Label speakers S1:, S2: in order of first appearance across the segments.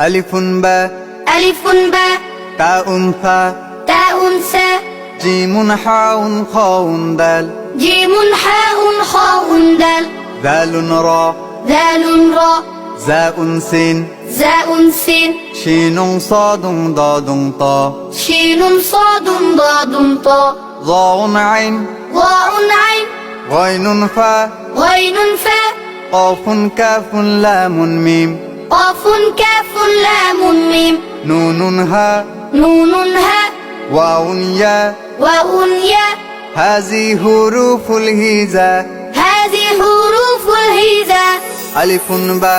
S1: আলিফুন বা
S2: ألف باء
S1: তাউন ফা
S2: تاء ثاء
S1: জিমুন হাউন খাউন দাল
S2: جيم حاء خاء دال
S1: দালুন রা
S2: ذال راء
S1: জাউন সিন
S2: زاء سين
S1: শিনুন সাদুন দাদুন তা
S2: شين صاد ضاد طاء
S1: ظاء عين
S2: ضاء عين
S1: غين فا
S2: غين فاء
S1: قاف كاف لام ميم
S2: قاف كاف لام ميم
S1: نون ها
S2: نون هاء
S1: واو يا
S2: واو ياء
S1: هذه حروف الهجاء
S2: هذه حروف الهجاء
S1: ألف با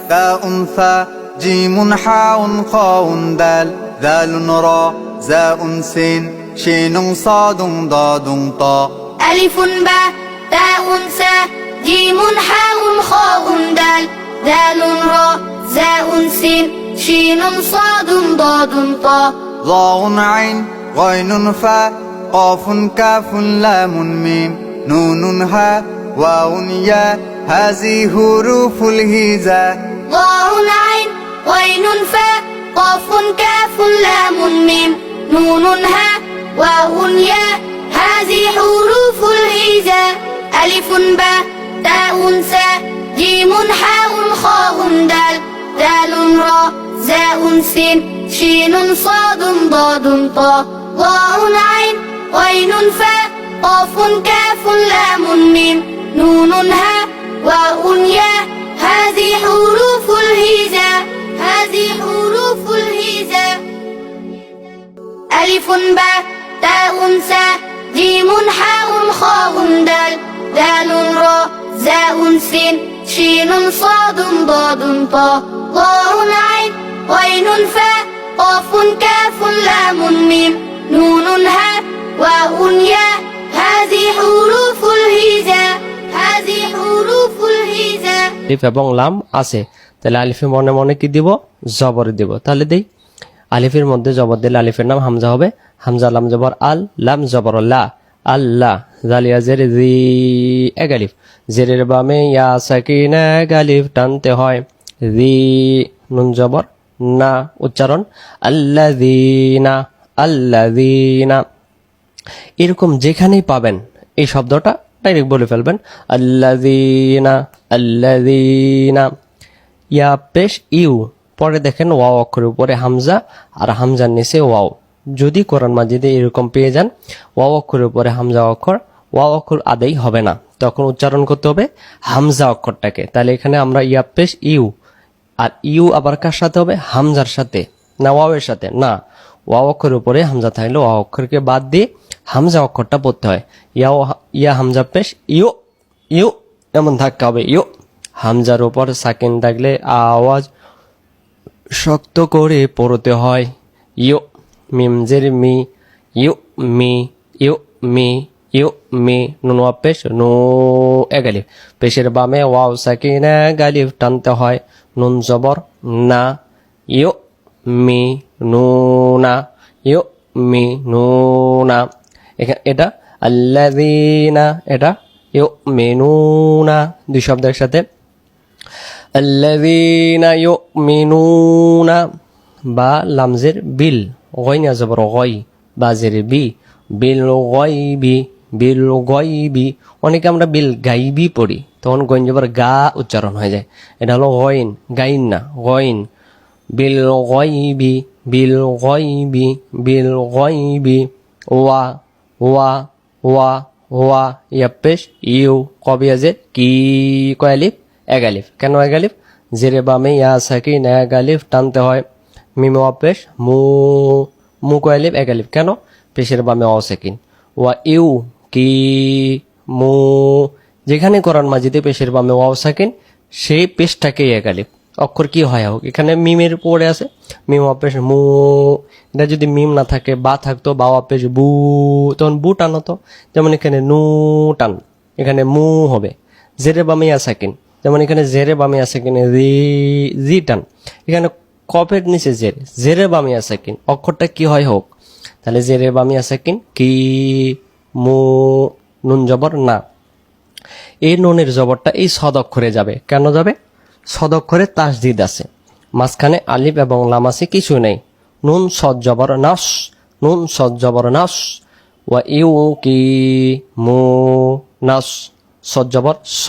S1: تاء ثاء جيم حاء خاء دال ذال را زاء سين شين صاد ضاد طاء
S2: ألف باء تاء ثاء جيم حاء خاء دال ذال راء زاء سين شين صاد ضاد طاء
S1: ظاء عين غين فا قاف كاف لام ميم نون ها واو يا هذه حروف الهجاء
S2: ضاء عين غين فاء قاف كاف لام ميم نون هاء واو ياء هذه حروف الهجاء ألف باء تاء ثاء جيم حاء خاء دال ذال راء زاء سين شين صاد ضاد طاء ضاء عين غين فاء قاف كاف لام ميم نون هاء واو ياء هذه حروف الهجاء هذه حروف الهجاء ألف باء تاء ثاء جيم حاء خاء دال ذال راء زاء سين شين صاد ضاد طاء ضاء عين غين فاء قاف كاف لام ميم نون هاء واو ياء هذه حروف الهجاء هذه حروف الهجاء
S3: আলিফ এবং লাম আছে, তাহলে আলিফে মনে মনে কি দিব? জবর দিব। তাহলে দেই, আলিফের মধ্যে জবর দিলে আলিফের নাম হামজা হবে। হামজা লাম জবর আল, লাম জবর লা, আল্লাহ। জালিয়া জের জি, এক আলিফ। জেরের বামে ইয়া সাকিন এক আলিফ টানতে হয়। জি, নুন জবর না, উচ্চারণ আল্লাযীনা, আল্লাযীনা। এরকম যেখানেই পাবেন এই শব্দটা ডাইরেক্ট বলে ফেলবেন, আল্লাযীনা, আল্লাযীনা। ইয়া পেশ ইউ, পরে দেখেন ওয়াও অক্ষরের উপরে হামজা আর হামজার নিচে ওয়াও। যদি কোরআন মাজিদে এরকম পেয়ে যান ওয়াও অক্ষরের উপরে হামজা অক্ষর, ওয়াও অক্ষর আদেই হবে না, তখন উচ্চারণ করতে হবে হামজা অক্ষরটাকে। তাহলে এখানে আমরা ইয়া পেশ ইউ, আর ইউ আবার কার সাথে হবে? হামজার সাথে, না ওয়াও এর সাথে না। ওয়াও অক্ষরের উপরে হামজা থাকলে ওয়াও অক্ষরকে বাদ দিয়ে হামজা অক্ষরটা পড়তে হয়। ইয়া হামজা পেশ ইউ, ইউ এমন ধাক্কা হবে ইউ। হামজার উপর সাকিন থাকলে আওয়াজ শক্ত করে পড়তে হয়। ইউ, মিম জের মি, ইউ মি, ইউ মি, ইউ মি। নুন ওয়া পেশ নু, এক আলিফ। পেশের বামে ওয়াও সাকিন এক আলিফ টানতে হয়। নুন জবর না, ইউ মি নুনা, ইউ মি নুনা। এটা আল্লাযীনা, এটা ইউমিনুনা। দুই শব্দ একসাথে, আল্লাযীনা ইউমিনুনা। বা লামজের বিল, গয়না জবর গয়, বাজের বি, বিল গয়বি, বিল গয়বি। অনেকে আমরা বিল গাইবি পড়ি, তখন গইন জবর গা উচ্চারণ হয়ে যায়। এটা হলো গইন, গাইন না, গইন। বিল গয়বি, বিল গয়বি, বিল গয়বি। ওয়া, ওয়া, ওয়া, ওয়া। ইয়া পেশ ইউ, কবিয়া জের কি, কয় আলিফ? এক আলিফ। কেন এক আলিফ? জেরে বামে ইয়া সাকিন এক আলিফ টানতে হয়। মিম ওয়া পেশ মু, মু কয় আলিফ? এক আলিফ। কেন? পেশের বামে অ সাকিন। ওয়া ইউ কি মু। যেখানে কোরআন মাজিদে পেশের বামে ওয়াও সাকিন, সেই পেশটাকেই এক আলিফ। অক্ষর কি হয় হোক, এখানে মিমের পরে আছে, মিম অপেশ মু। এটা যদি মিম না থাকে বা থাকতো বা অপেশ বু, তখন বু টান হতো। যেমন এখানে নু টান, এখানে মু হবে। জেরে বামে সাকিন, যেমন এখানে জেরে বামে সাকিন জি, জি টান। এখানে কফের নিচে জের, জেরে বামে সাকিন, অক্ষরটা কি হয় হোক। তাহলে জেরে বামে সাকিন কি মু, নুন জবর না। এই নুনের জবরটা এই সদ অক্ষরে যাবে। কেন যাবে? সদ অক্ষরে তাসদিদ আছে, মাঝখানে আলিফ এবং লাম আছে, কিছু নেই। নুন সদ জবর নাস, নুন সদ জবর নাস। ওয়া ইউ কি মু নাস, সদ জবর স,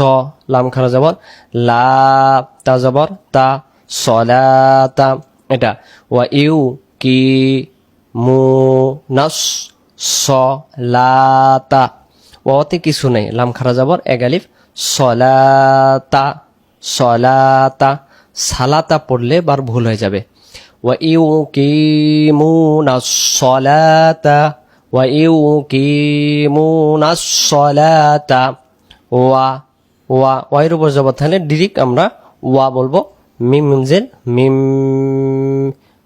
S3: লাম খারা জবর লা, তা জবর তা, সলাতা। এটা ওয়া ইউ কি মু নাস সলাতা। ওতে কিছু নেই, লাম খারা জবর এক আলিফ, সলাতা, সলাতা। সালাতা পড়লে বার ভুল হয়ে যাবে। ওয়া ইউ কি মু নাস সলাতা, ওয়া ইউ কি মু নাস সলাতা। ওয়া ওয়া ওয়াইয়ের উপর জবর থাকলে ডিরেক্ট আমরা ওয়া বলবো। মিম মিমজের মিম,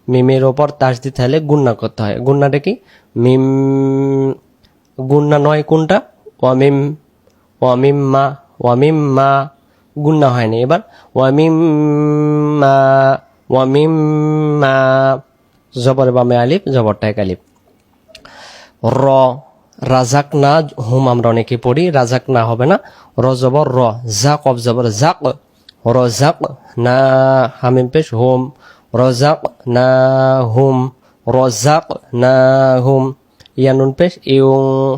S3: মিমের ওপর তাসদিদ থাকলে গুন্না করতে হয়। গুন্নাটা কি? মিম, গুন্না নয় কোনটা? ওয়ামিম, ওয়ামিম্মা, ওয়ামিম্মা, গুন্না হয়নি। এবার ওয়ামিম্মা, ওয়ামিম্মা, জবর বামে আলিফ, জবরটা এক আলিফ। র, রাজাক না হুম আমরা অনেকে পড়ি, রাজাক না হবে না, র জবর র, জাক অফ জবর জাক, রজাক না, হামিম পেশ হুম, রজাক না হুম, রজাক না হুম। ইয়ানুন পেশ ইউ,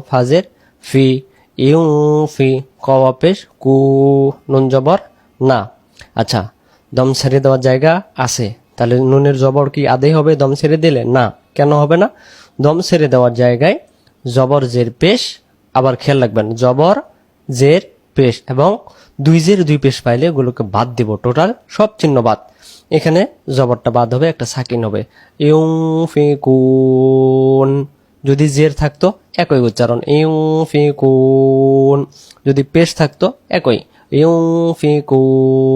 S3: ফাজের ফি, ইউ ফি, কওয়া পেশ কু, নুন জবর না। আচ্ছা, দম ছেড়ে দেওয়ার জায়গা আছে, তাহলে নুনের জবর কি আদেই হবে দম ছেড়ে দিলে? না। কেন হবে না? দম ছেড়ে দেওয়ার জায়গায় জবর জের পেশ, আবার খেয়াল রাখবেন জবর জের পেশ এবং দুই জের দুই পেশ পাইলে এগুলোকে বাদ দিব, টোটাল সব চিহ্ন বাদ। এখানে জবরটা বাদ হবে, একটা সাকিন হবে। ইউফিকুন, যদি জের থাকতো একই উচ্চারণ, ইউফিকুন। যদি পেশ থাকতো একই, ইউফিকুন।